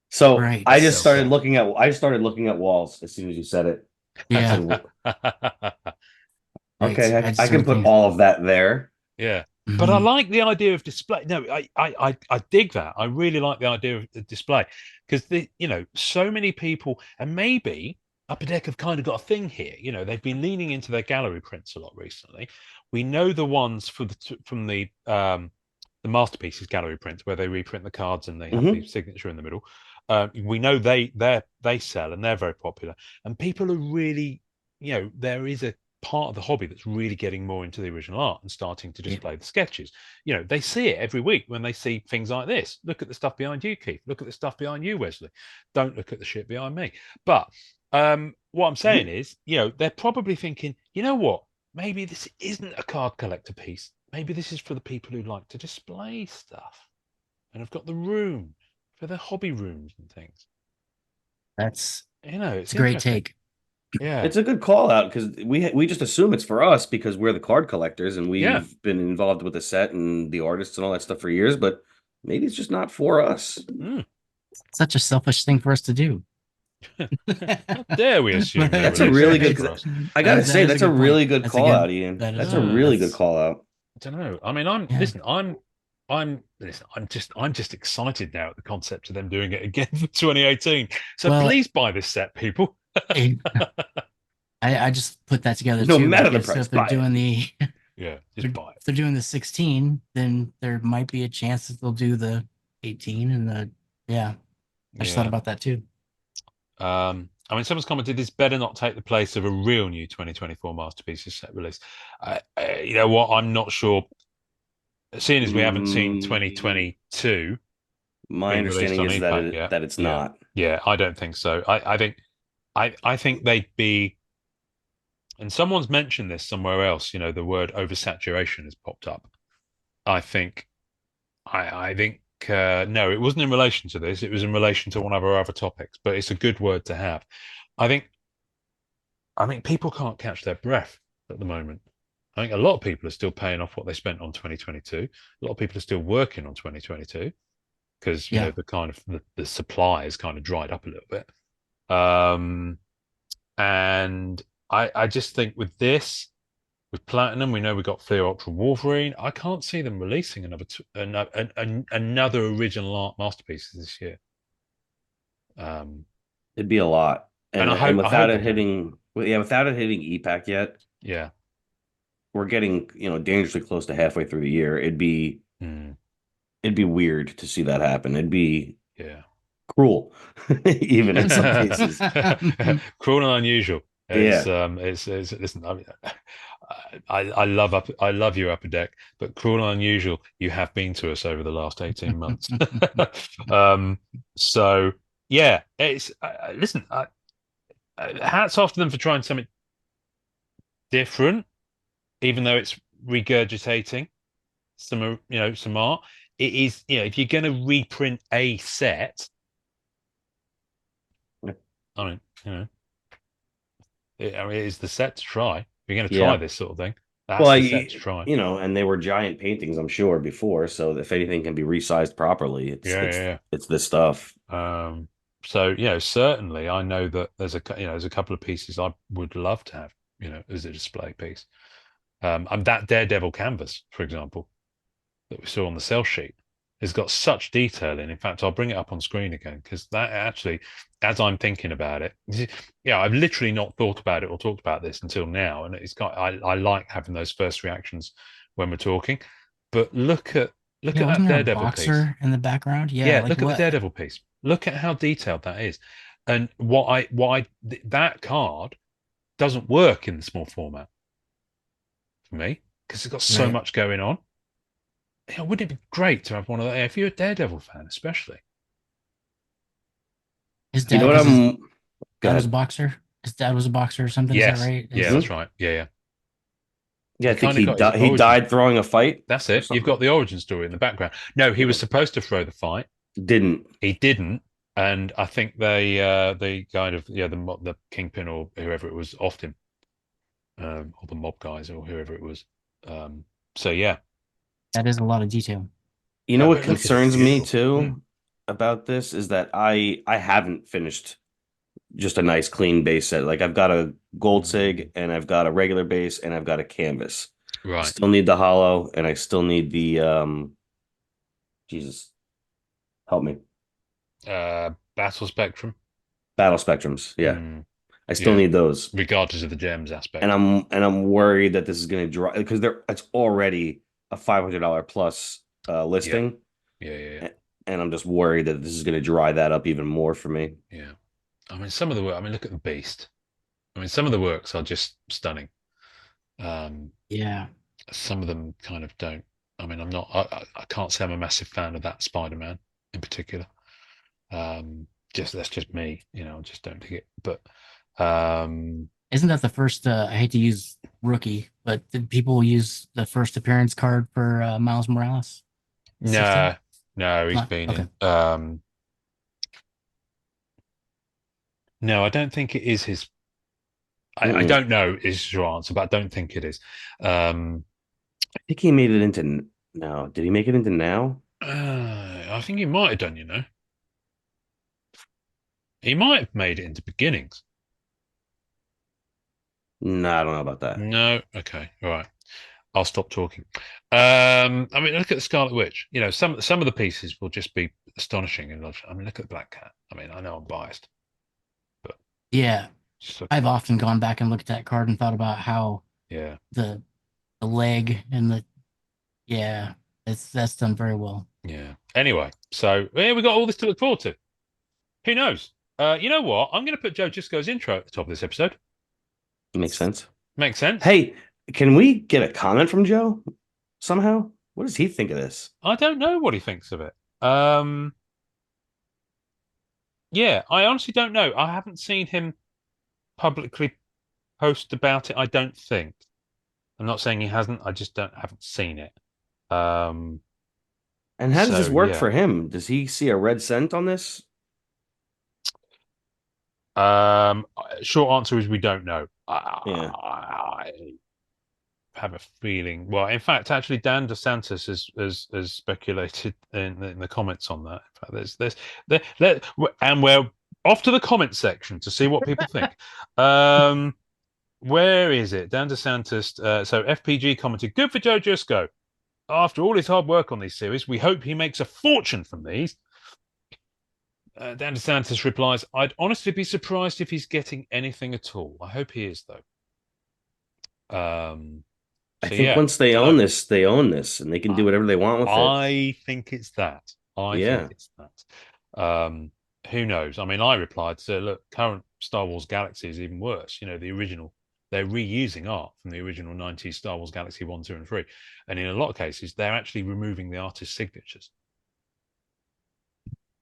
So Right. I just started So- looking at walls as soon as you said it. I Yeah. said, Right. okay, I I just can started put thinking- all of that there. Yeah. But I Mhm. like the idea of display. No, I dig that. I really like the idea of the display because so many people, and maybe Upper Deck have kind of got a thing here. You know, they've been leaning into their gallery prints a lot recently. We know the ones from the masterpieces gallery prints where they reprint the cards and they have the signature in the middle. We know they sell and they're very popular, and people are really, there is a part of the hobby that's really getting more into the original art and starting to display the sketches. You know, they see it every week when they see things like this. Look at the stuff behind you, Keith. Look at the stuff behind you, Wesley. Don't look at the shit behind me. But what I'm saying is, they're probably thinking, you know what? Maybe this isn't a card collector piece. Maybe this is for the people who like to display stuff and have got the room for their hobby rooms and things. It's It's a great interesting. take. Yeah. It's a good call out because we just assume it's for us because we're the card collectors and we've been involved with the set and the artists and all that stuff for years, but maybe it's just not for us. Such a selfish thing for us to do. How dare we assume But- they're That's a really releasing good. for us? I gotta say, is that's a a good really point. good That's a call good- out, Ian. that is That's a- a really that's- good call out. I don't know. I mean, Yeah. listen, I'm just excited now at the concept of them doing it again for 2018. So Well, please buy this set, people. I just put that together No too. matter the because price, if they're buy it. doing the Yeah, just buy it. if they're doing the 16, then there might be a chance that they'll do the 18 and the I just thought about that too. I mean, someone's commented this better not take the place of a real new 2024 masterpieces set release. You know what? I'm not sure. Seeing as we haven't seen 2022 My being released understanding on is EPAC that it's yeah. not. Yeah, I don't think so. I think they'd be, and someone's mentioned this somewhere else. The word oversaturation has popped up. I think no, it wasn't in relation to this. It was in relation to one of our other topics, but it's a good word to have. I think people can't catch their breath at the moment. I think a lot of people are still paying off what they spent on 2022. A lot of people are still working on 2022 because the kind of the supply has kind of dried up a little bit. And I just think with this, with Platinum. We know we got Fleer Ultra Wolverine. I can't see them releasing another original masterpieces this year. It'd be a lot, And and I hope without they it don't. hitting, yeah, without it hitting EPAC yet, Yeah. we're getting dangerously close to halfway through the year. Mm, It'd be weird to see that happen. It'd be yeah. cruel, even in some cases. Cruel and unusual. Yeah. It's listen. I love you, Upper Deck, but cruel and unusual. You have been to us over the last 18 months. So yeah, it's listen. Hats off to them for trying something different, even though it's regurgitating some art. It is, if you're going to reprint a set, I mean, it is the set to try. If you're going to try Yeah. this sort of thing, Well, that's the set to try. and they were giant paintings, I'm sure, before. So if anything can be resized properly, it's this stuff. So certainly I know that there's a couple of pieces I would love to have, as a display piece. And that Daredevil canvas, for example, that we saw on the sell sheet has got such detail in. In fact, I'll bring it up on screen again because that actually, as I'm thinking about it, I've literally not thought about it or talked about this until now, and I like having those first reactions when we're talking. But look at Yeah, that wasn't there a Daredevil piece. boxer in the background? Yeah, Yeah, like look at the what? Daredevil piece. Look at how detailed that is, and that card doesn't work in the small format for me because it's got so Right. much going on. Wouldn't it be great to have one of those if you're a Daredevil fan, especially? His You know dad, what because his I'm? Go dad was a ahead. boxer. His dad was a boxer or something. Is that Yes, right? yeah, that's right. Yeah, yeah. Yeah, I He think kind of got his he origin. died throwing a fight That's or it. You've something. got the origin story in the background. No, he was supposed to throw the fight. Didn't. He didn't, and I think they kind of the kingpin or whoever it was offed him, or the mob guys or whoever it was. So yeah, That is a lot of detail. You know what but look at it, it's concerns me beautiful. Mm. too about this is that I haven't finished just a nice clean base set. Like I've got a gold Mm. sig and I've got a regular base and I've got a canvas. I Right. still need the hollow and I still need the Jesus, help me. Battle Spectrum. Battle spectrums. Yeah. Mm. I still Yeah, need those. regardless of the gems aspect. And I'm worried that this is going to draw because it's already a $500 plus listing. Yeah. And I'm just worried that this is going to dry that up even more for me. Yeah. I mean, some of the work. I mean, look at the Beast. I mean, some of the works are just stunning. Yeah. Some of them kind of don't. I mean, I'm not. I can't say I'm a massive fan of that Spider-Man in particular. That's just me. I just don't dig it. But Isn't that the first? I hate to use rookie, but did people use the first appearance card for Miles Morales? 60? no, he's Not been okay. in. No, I don't think it is his. I don't know is your answer, but I don't think it is. I think he made it into now. Did he make it into now? I think he might have done. He might have made it into beginnings. No, I don't know about that. No, okay, all right. I'll stop talking. I mean, look at the Scarlet Witch. Some of the pieces will just be astonishing, and I mean, look at the Black Cat. I mean, I know I'm biased, but Yeah, just I've often gone back and looked at that card and thought about how yeah, the leg and that's done very well. yeah. Anyway, so yeah, we got all this to look forward to. Who knows? You know what? I'm going to put Joe Jusko's intro at the top of this episode. Makes sense. Makes sense. Hey, can we get a comment from Joe somehow? What does he think of this? I don't know what he thinks of it. Yeah, I honestly don't know. I haven't seen him publicly post about it. I don't think. I'm not saying he hasn't. I just haven't seen it. And how does this work for him? Does he see a red cent on this? Short answer is we don't know. Yeah. I have a feeling. Well, in fact, actually, Dan DeSantis has speculated in the comments on that. In fact, and we're off to the comment section to see what people think. Where is it? Dan DeSantis. So FPG commented, "Good for Joe Jusko. After all his hard work on these series, we hope he makes a fortune from these." Dan DeSantis replies, "I'd honestly be surprised if he's getting anything at all. I hope he is, though." I So think yeah, once they don't own know. this, they own this, and they can do whatever they want with it. I think it's that. I think Yeah. it's that. Who knows? I mean, I replied to say, look, current Star Wars Galaxy is even worse. You know, the original, they're reusing art from the original 90s Star Wars Galaxy 1, 2, and 3. And in a lot of cases, they're actually removing the artist's signatures.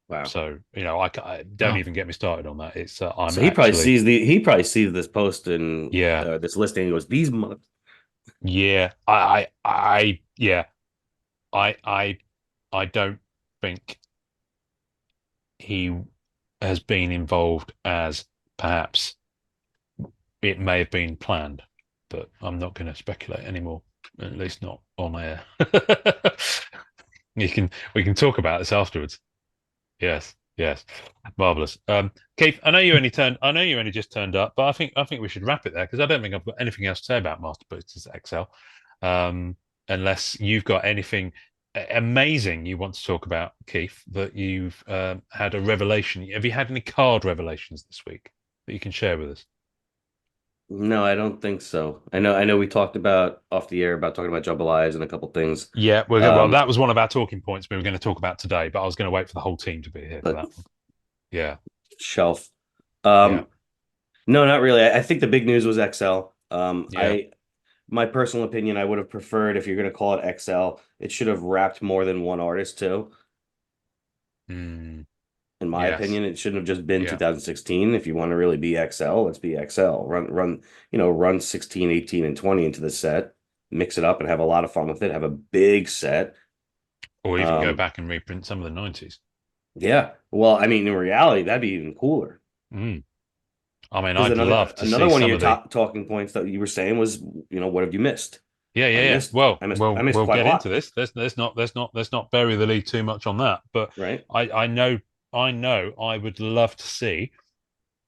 Wow. So, you know, I don't even get me started on that. It's, I'm So actually, he probably sees this post and yeah, this listing and goes, these mother. yeah, yeah, I, I don't think he has been involved as perhaps it may have been planned, but I'm not going to speculate anymore, at least not on air. We can talk about this afterwards. Yes, yes, marvelous. Keith, I know you only just turned up, but I think we should wrap it there because I don't think I've got anything else to say about Master Boosters XL, unless you've got anything amazing you want to talk about, Keith, that you've had a revelation. Have you had any card revelations this week that you can share with us? No, I don't think so. I know we talked about off the air about talking about jambalayas and a couple things. Yeah, well, Um, that was one of our talking points we were going to talk about today, but I was going to wait for the whole team to be here for but that one. Yeah, shelf. yeah, Um, no, not really. I think the big news was XL. yeah. My personal opinion, I would have preferred if you're going to call it XL, it should have wrapped more than one artist too. Mm, In my yes, opinion, it shouldn't have just been yeah. 2016. If you want to really be XL, let's be XL. Run 16, 18, and 20 into the set, mix it up and have a lot of fun with it. Have a big set. Or even go Um, back and reprint some of the 90s. yeah. Well, I mean, in reality, that'd be even cooler. Mm. I mean, Because I'd love to another see one of some your of the. top talking points that you were saying was, what have you missed? Yeah, I yeah, yeah. missed, I missed, I missed We'll quite a get into lot, this. Let's not bury the lead too much on that. But right? I know, I would love to see.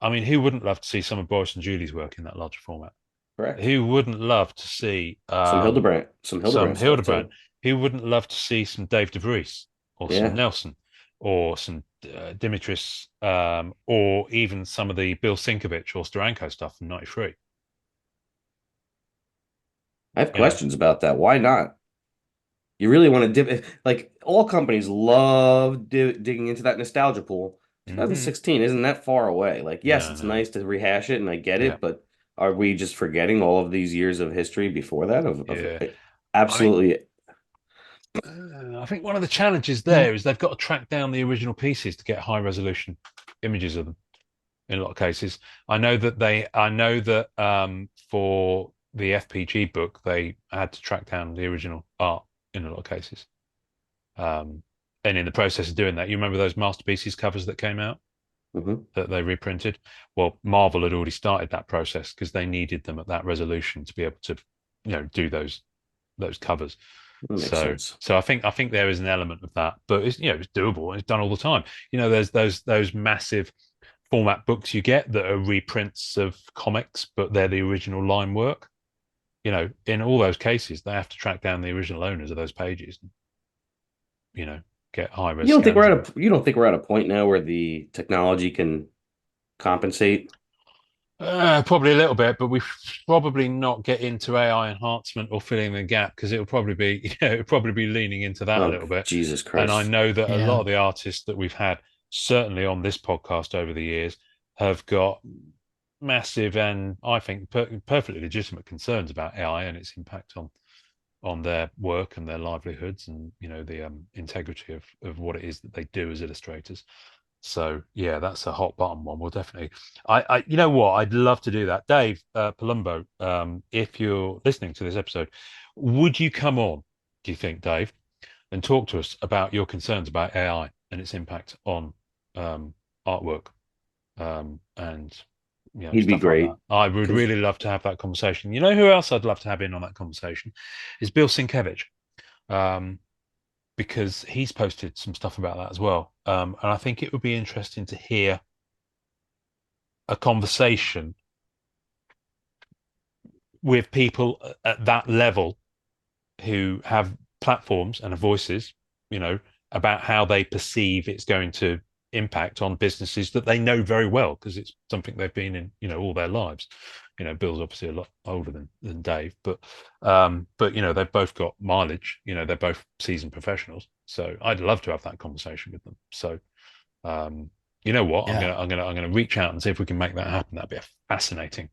I mean, who wouldn't love to see some of Boris and Julie's work in that larger format? Correct. Who wouldn't love to see Some some Hildebrand stuff Hildebrand? too. Who wouldn't love to see some Dave DeVries or some Yeah. Nelson or some Dimitris or even some of the Bill Sinkovich or Steranko stuff from '93? I have You know, questions about that. Why not? You really want to dip, like all companies love digging into that nostalgia pool. hmm 2016 isn't that far away. Like, yes, no, it's no, nice to rehash it, and I get yeah, it, but are we just forgetting all of these years of history before that? yeah. I mean, Absolutely. I think one of the challenges there is they've got to track down the original pieces to get high resolution images of them. In a lot of cases, I know that for the FPG book, they had to track down the original art in a lot of cases. Um, and in the process of doing that, you remember those masterpieces covers that came out Mhm. that they reprinted? Well, Marvel had already started that process because they needed them at that resolution to be able to, do those covers. That makes So, sense. I think there is an element of that, but it's doable and it's done all the time. There's those massive format books you get that are reprints of comics, but they're the original line work. In all those cases, they have to track down the original owners of those pages. And, get high res scans of them. You don't think we're at a point now where the technology can compensate? Probably a little bit, but we probably not get into AI enhancement or filling the gap because it'll probably be, it'll probably be leaning into that a Oh, little bit. Jesus And I Christ. know that a lot Yeah. of the artists that we've had, certainly on this podcast over the years, have got massive and I think perfectly legitimate concerns about AI and its impact on their work and their livelihoods and the integrity of what it is that they do as illustrators. So yeah, that's a hot button one. We'll definitely. You know what? I'd love to do that, Dave Palumbo. If you're listening to this episode, would you come on? Do you think, Dave, and talk to us about your concerns about AI and its impact on artwork and He'd be stuff like that? great. I would Because really love to have that conversation. You know who else I'd love to have in on that conversation is Bill Sienkiewicz. Um, because he's posted some stuff about that as well. And I think it would be interesting to hear a conversation with people at that level who have platforms and voices, about how they perceive it's going to impact on businesses that they know very well because it's something they've been in, all their lives. Bill's obviously a lot older than Dave, but they've both got mileage. They're both seasoned professionals, so I'd love to have that conversation with them. So, you know what? Yeah. I'm gonna reach out and see if we can make that happen. That'd be a fascinating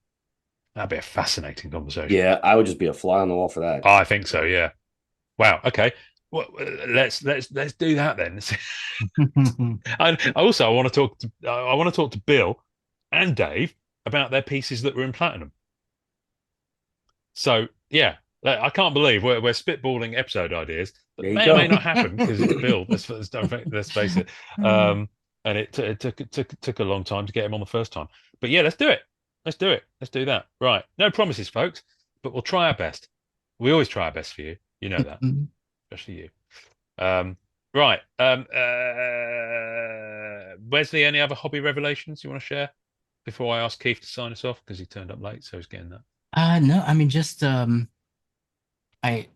conversation. Yeah, I would just be a fly on the wall for that. Oh, I think so. Yeah. Wow. Okay. Well, let's do that then. And also, I want to talk to Bill and Dave about their pieces that were in platinum. So yeah, I can't believe we're spitballing episode ideas that There you may go. or may not happen because it's Bill. Let's face it. And it took a long time to get him on the first time. But yeah, let's do it. Let's do it. Let's do that. Right. No promises, folks, but we'll try our best. We always try our best for you. You know that, especially you. Right. Wesley, any other hobby revelations you want to share before I ask Keith to sign us off because he turned up late, so he's getting that. No, I mean just I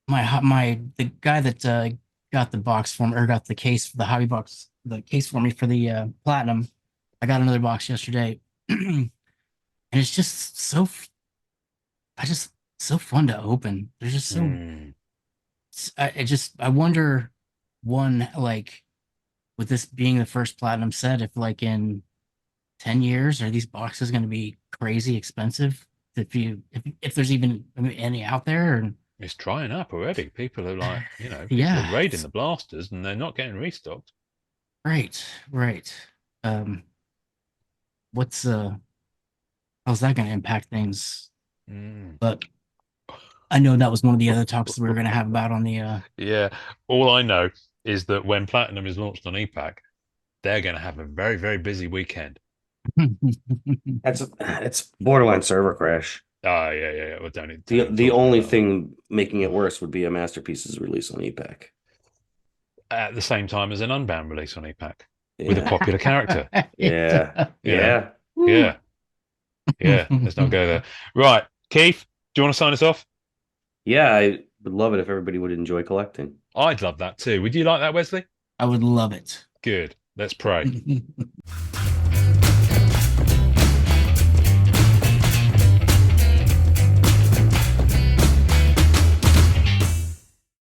the guy that got the box for me or got the case for the hobby box, the case for me for the platinum. I got another box yesterday, and it's just so fun to open. They're just so. I wonder, one, like, with this being the first platinum set, if like in 10 years are these boxes going to be crazy expensive? If there's even any out there, and It's drying up already. People are like, people yeah, are raiding the blasters and they're not getting restocked. right. What's how's that going to impact things? But I know that was one of the other talks that we were going to have about on the Yeah. All I know is that when Platinum is launched on EPAC, they're going to have a very, very busy weekend. It's borderline server crash. Oh, yeah. Well, don't The only thing making it worse would be a Masterpieces release on EPAC. At the same time as an Unbound release on EPAC with a popular character. Yeah. Yeah. Let's not go there. Right. Keith, do you want to sign us off? Yeah, I would love it if everybody would enjoy collecting. I'd love that too. Would you like that, Wesley? I would love it. Good. Let's pray.